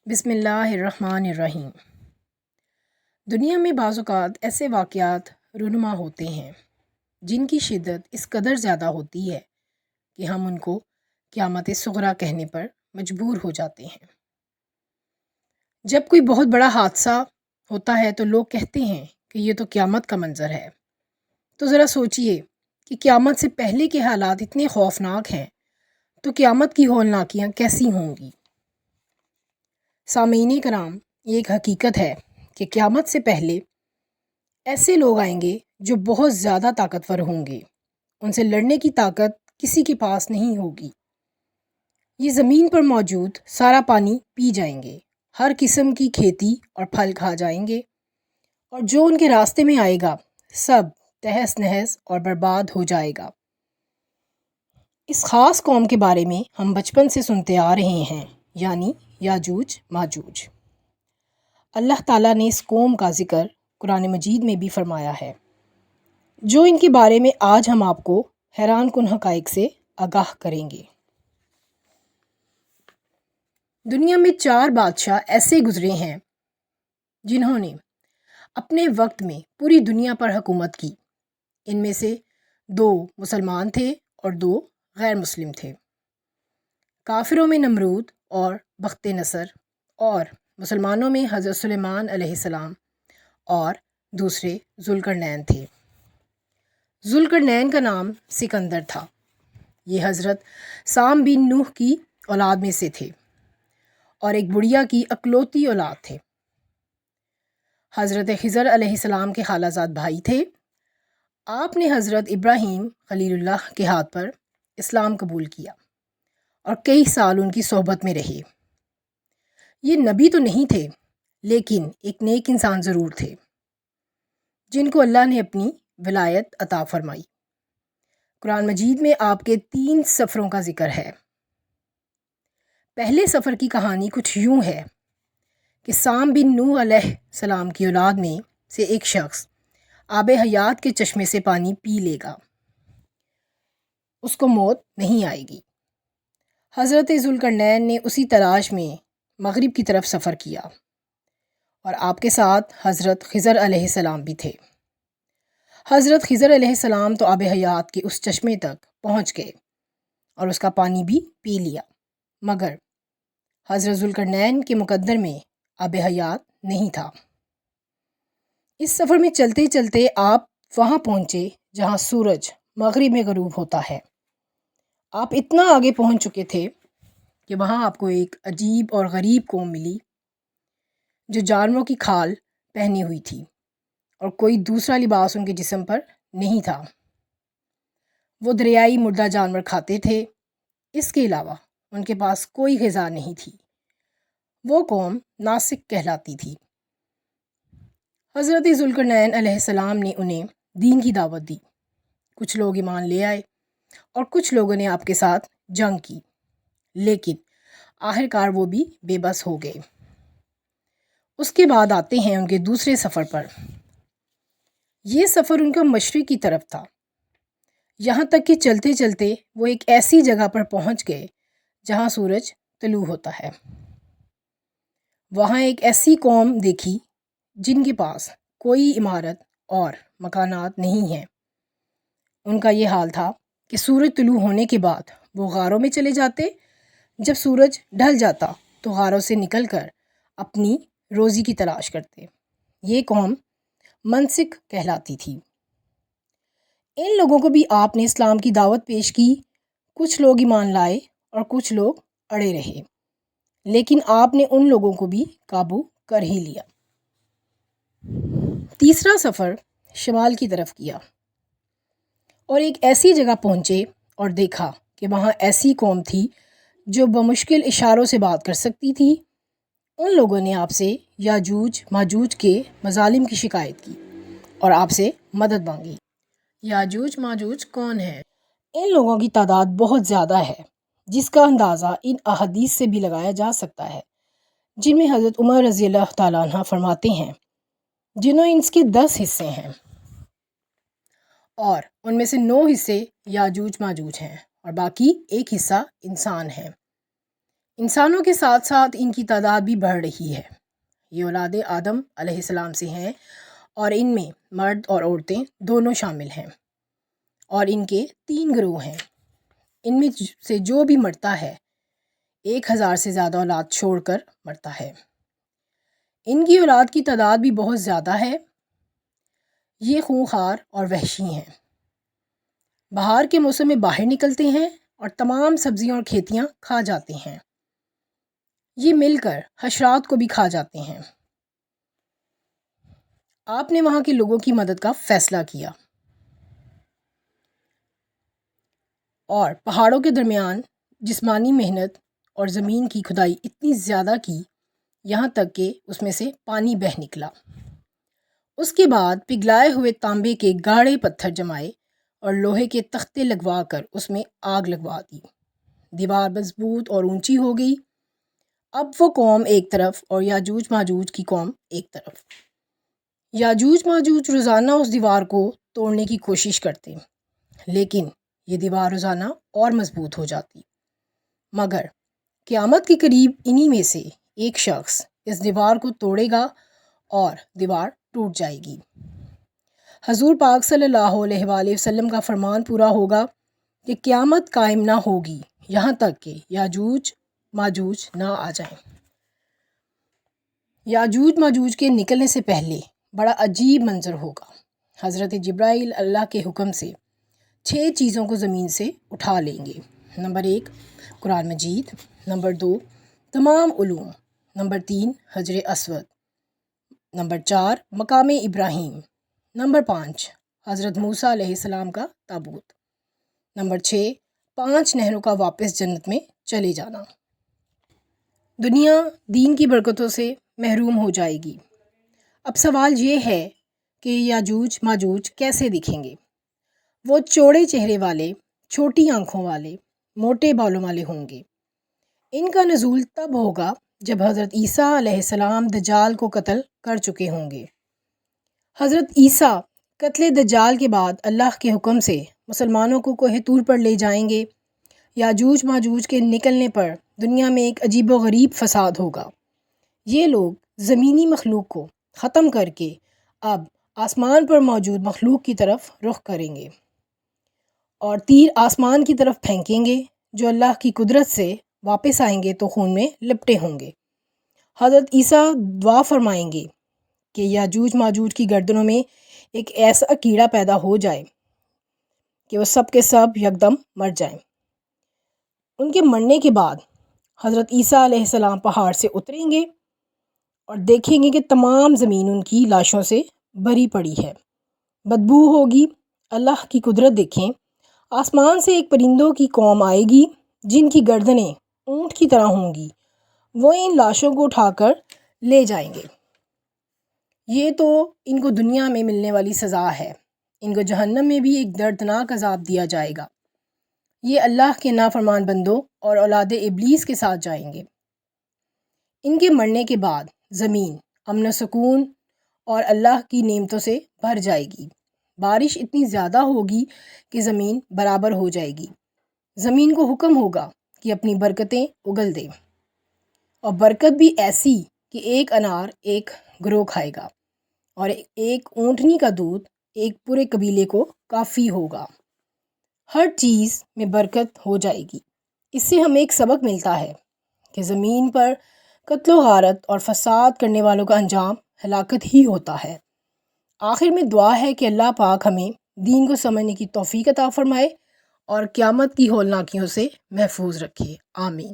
بسم اللہ الرحمن الرحیم۔ دنیا میں بعض اوقات ایسے واقعات رونما ہوتے ہیں جن کی شدت اس قدر زیادہ ہوتی ہے کہ ہم ان کو قیامت صغریٰ کہنے پر مجبور ہو جاتے ہیں۔ جب کوئی بہت بڑا حادثہ ہوتا ہے تو لوگ کہتے ہیں کہ یہ تو قیامت کا منظر ہے۔ تو ذرا سوچئے کہ قیامت سے پہلے کے حالات اتنے خوفناک ہیں تو قیامت کی ہولناکیاں کیسی ہوں گی؟ سامعین کرام، یہ ایک حقیقت ہے کہ قیامت سے پہلے ایسے لوگ آئیں گے جو بہت زیادہ طاقتور ہوں گے، ان سے لڑنے کی طاقت کسی کے پاس نہیں ہوگی۔ یہ زمین پر موجود سارا پانی پی جائیں گے، ہر قسم کی کھیتی اور پھل کھا جائیں گے، اور جو ان کے راستے میں آئے گا سب تہس نہس اور برباد ہو جائے گا۔ اس خاص قوم کے بارے میں ہم بچپن سے سنتے آ رہے ہیں، یعنی یاجوج ماجوج۔ اللہ تعالیٰ نے اس قوم کا ذکر قرآن مجید میں بھی فرمایا ہے، جو ان کے بارے میں آج ہم آپ کو حیران کن حقائق سے آگاہ کریں گے۔ دنیا میں 4 بادشاہ ایسے گزرے ہیں جنہوں نے اپنے وقت میں پوری دنیا پر حکومت کی۔ ان میں سے 2 مسلمان تھے اور 2 غیر مسلم تھے۔ کافروں میں نمرود اور بخت نصر، اور مسلمانوں میں حضرت سلیمان علیہ السلام اور دوسرے ذوالقرنین تھے۔ ذوالقرنین کا نام سکندر تھا۔ یہ حضرت سام بن نوح کی اولاد میں سے تھے اور ایک بڑھیا کی اکلوتی اولاد تھے۔ حضرت خضر علیہ السلام کے خالہ زاد بھائی تھے۔ آپ نے حضرت ابراہیم خلیل اللہ کے ہاتھ پر اسلام قبول کیا اور کئی سال ان کی صحبت میں رہے۔ یہ نبی تو نہیں تھے، لیکن ایک نیک انسان ضرور تھے جن کو اللہ نے اپنی ولایت عطا فرمائی۔ قرآن مجید میں آپ کے 3 سفروں کا ذکر ہے۔ پہلے سفر کی کہانی کچھ یوں ہے کہ سام بن نوح علیہ السلام کی اولاد میں سے ایک شخص آب حیات کے چشمے سے پانی پی لے گا، اس کو موت نہیں آئے گی۔ حضرت ذوالقرنین نے اسی تلاش میں مغرب کی طرف سفر کیا، اور آپ کے ساتھ حضرت خضر علیہ السلام بھی تھے۔ حضرت خضر علیہ السلام تو آب حیات کے اس چشمے تک پہنچ گئے اور اس کا پانی بھی پی لیا، مگر حضرت ذوالقرنین کے مقدر میں آب حیات نہیں تھا۔ اس سفر میں چلتے چلتے آپ وہاں پہنچے جہاں سورج مغرب میں غروب ہوتا ہے۔ آپ اتنا آگے پہنچ چکے تھے کہ وہاں آپ کو ایک عجیب اور غریب قوم ملی جو جانوروں کی کھال پہنی ہوئی تھی اور کوئی دوسرا لباس ان کے جسم پر نہیں تھا۔ وہ دریائی مردہ جانور کھاتے تھے، اس کے علاوہ ان کے پاس کوئی غذا نہیں تھی۔ وہ قوم ناسک کہلاتی تھی۔ حضرت ذوالقرنین علیہ السلام نے انہیں دین کی دعوت دی۔ کچھ لوگ ایمان لے آئے اور کچھ لوگوں نے آپ کے ساتھ جنگ کی، لیکن آخرکار وہ بھی بے بس ہو گئے۔ اس کے بعد آتے ہیں ان کے دوسرے سفر پر۔ یہ سفر ان کا مشرق کی طرف تھا، یہاں تک کہ چلتے چلتے وہ ایک ایسی جگہ پر پہنچ گئے جہاں سورج طلوع ہوتا ہے۔ وہاں ایک ایسی قوم دیکھی جن کے پاس کوئی عمارت اور مکانات نہیں ہیں۔ ان کا یہ حال تھا کہ سورج طلوع ہونے کے بعد وہ غاروں میں چلے جاتے، جب سورج ڈھل جاتا تو غاروں سے نکل کر اپنی روزی کی تلاش کرتے۔ یہ قوم منسک کہلاتی تھی۔ ان لوگوں کو بھی آپ نے اسلام کی دعوت پیش کی۔ کچھ لوگ ایمان لائے اور کچھ لوگ اڑے رہے، لیکن آپ نے ان لوگوں کو بھی قابو کر ہی لیا۔ تیسرا سفر شمال کی طرف کیا اور ایک ایسی جگہ پہنچے اور دیکھا کہ وہاں ایسی قوم تھی جو بمشکل اشاروں سے بات کر سکتی تھی۔ ان لوگوں نے آپ سے یاجوج ماجوج کے مظالم کی شکایت کی اور آپ سے مدد مانگی۔ یاجوج ماجوج کون ہیں؟ ان لوگوں کی تعداد بہت زیادہ ہے، جس کا اندازہ ان احادیث سے بھی لگایا جا سکتا ہے جن میں حضرت عمر رضی اللہ تعالیٰ عنہ فرماتے ہیں، جنہوں اس کے 10 حصے ہیں اور ان میں سے 9 حصے یاجوج ماجوج ہیں اور باقی 1 حصہ انسان ہیں۔ انسانوں کے ساتھ ساتھ ان کی تعداد بھی بڑھ رہی ہے۔ یہ اولاد آدم علیہ السلام سے ہیں اور ان میں مرد اور عورتیں دونوں شامل ہیں، اور ان کے 3 گروہ ہیں۔ ان میں سے جو بھی مرتا ہے 1000 سے زیادہ اولاد چھوڑ کر مرتا ہے۔ ان کی اولاد کی تعداد بھی بہت زیادہ ہے۔ یہ خونخوار اور وحشی ہیں۔ بہار کے موسم میں باہر نکلتے ہیں اور تمام سبزیاں اور کھیتیاں کھا جاتے ہیں۔ یہ مل کر حشرات کو بھی کھا جاتے ہیں۔ آپ نے وہاں کے لوگوں کی مدد کا فیصلہ کیا اور پہاڑوں کے درمیان جسمانی محنت اور زمین کی کھدائی اتنی زیادہ کی یہاں تک کہ اس میں سے پانی بہہ نکلا۔ اس کے بعد پگھلائے ہوئے تانبے کے گاڑھے پتھر جمائے اور لوہے کے تختے لگوا کر اس میں آگ لگوا دی۔ دیوار مضبوط اور اونچی ہو گئی۔ اب وہ قوم ایک طرف اور یاجوج ماجوج کی قوم ایک طرف۔ یاجوج ماجوج روزانہ اس دیوار کو توڑنے کی کوشش کرتے، لیکن یہ دیوار روزانہ اور مضبوط ہو جاتی، مگر قیامت کے قریب انہی میں سے ایک شخص اس دیوار کو توڑے گا اور دیوار ٹوٹ جائے گی۔ حضور پاک صلی اللہ علیہ وآلہ وسلم کا فرمان پورا ہوگا کہ قیامت قائم نہ ہوگی یہاں تک کہ یاجوج ماجوج نہ آ جائیں۔ یاجوج ماجوج کے نکلنے سے پہلے بڑا عجیب منظر ہوگا۔ حضرت جبرائیل اللہ کے حکم سے 6 چیزوں کو زمین سے اٹھا لیں گے۔ نمبر 1 قرآن مجید، نمبر 2 تمام علوم، نمبر 3 حجر اسود، نمبر 4 مقام ابراہیم، نمبر 5 حضرت موسیٰ علیہ السلام کا تابوت، نمبر 6 5 نہروں کا واپس جنت میں چلے جانا۔ دنیا دین کی برکتوں سے محروم ہو جائے گی۔ اب سوال یہ ہے کہ یاجوج ماجوج کیسے دکھیں گے؟ وہ چوڑے چہرے والے، چھوٹی آنکھوں والے، موٹے بالوں والے ہوں گے۔ ان کا نزول تب ہوگا جب حضرت عیسیٰ علیہ السلام دجال کو قتل کر چکے ہوں گے۔ حضرت عیسیٰ قتل دجال کے بعد اللہ کے حکم سے مسلمانوں کو کوہ طور پر لے جائیں گے۔ یاجوج ماجوج کے نکلنے پر دنیا میں ایک عجیب و غریب فساد ہوگا۔ یہ لوگ زمینی مخلوق کو ختم کر کے اب آسمان پر موجود مخلوق کی طرف رخ کریں گے اور تیر آسمان کی طرف پھینکیں گے، جو اللہ کی قدرت سے واپس آئیں گے تو خون میں لپٹے ہوں گے۔ حضرت عیسیٰ دعا فرمائیں گے کہ یاجوج ماجوج کی گردنوں میں ایک ایسا کیڑا پیدا ہو جائے کہ وہ سب کے سب یکدم مر جائیں۔ ان کے مرنے کے بعد حضرت عیسیٰ علیہ السلام پہاڑ سے اتریں گے اور دیکھیں گے کہ تمام زمین ان کی لاشوں سے بھری پڑی ہے، بدبو ہوگی۔ اللہ کی قدرت دیکھیں، آسمان سے ایک پرندوں کی قوم آئے گی جن کی گردنیں اونٹ کی طرح ہوں گی، وہ ان لاشوں کو اٹھا کر لے جائیں گے۔ یہ تو ان کو دنیا میں ملنے والی سزا ہے۔ ان کو جہنم میں بھی ایک دردناک عذاب دیا جائے گا۔ یہ اللہ کے نافرمان بندوں اور اولاد ابلیس کے ساتھ جائیں گے۔ ان کے مرنے کے بعد زمین امن و سکون اور اللہ کی نعمتوں سے بھر جائے گی۔ بارش اتنی زیادہ ہوگی کہ زمین برابر ہو جائے گی۔ زمین کو حکم ہوگا کہ اپنی برکتیں اگل دے، اور برکت بھی ایسی کہ ایک انار ایک گروہ کھائے گا، اور ایک اونٹنی کا دودھ ایک پورے قبیلے کو کافی ہوگا۔ ہر چیز میں برکت ہو جائے گی۔ اس سے ہمیں ایک سبق ملتا ہے کہ زمین پر قتل و غارت اور فساد کرنے والوں کا انجام ہلاکت ہی ہوتا ہے۔ آخر میں دعا ہے کہ اللہ پاک ہمیں دین کو سمجھنے کی توفیق عطا فرمائے اور قیامت کی ہولناکیوں سے محفوظ رکھے۔ آمین۔